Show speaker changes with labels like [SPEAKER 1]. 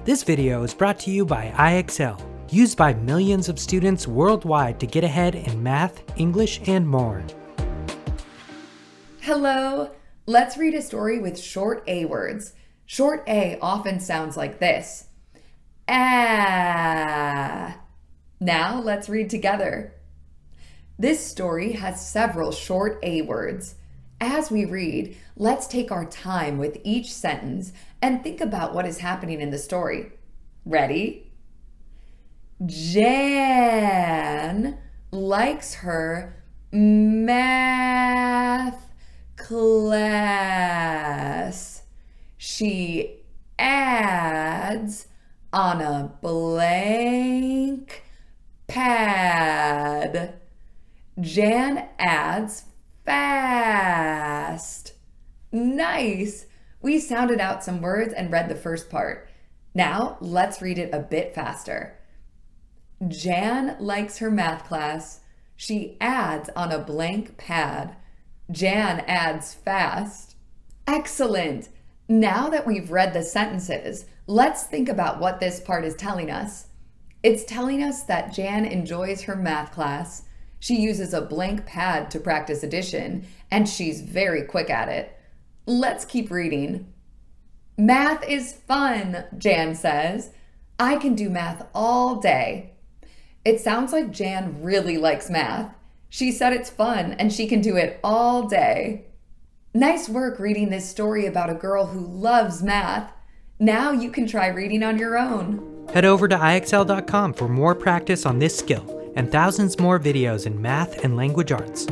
[SPEAKER 1] This video is brought to you by IXL, used by millions of students worldwide to get ahead in math, English, and more.
[SPEAKER 2] Hello! Let's read a story with short A words. Short A often sounds like this. Ah. Now let's read together. This story has several short A words. As we read, let's take our time with each sentence and think about what is happening in the story. Ready? Jan likes her math class. She adds on a blank pad. Jan adds fast. Nice! We sounded out some words and read the first part. Now let's read it a bit faster. Jan likes her math class. She adds on a blank pad. Jan adds fast. Excellent! Now that we've read the sentences, let's think about what this part is telling us. It's telling us that Jan enjoys her math class. She uses a blank pad to practice addition, and she's very quick at it. Let's keep reading. Math is fun, Jan says. I can do math all day. It sounds like Jan really likes math. She said it's fun and she can do it all day. Nice work reading this story about a girl who loves math. Now you can try reading on your own.
[SPEAKER 1] Head over to IXL.com for more practice on this skill and thousands more videos in math and language arts.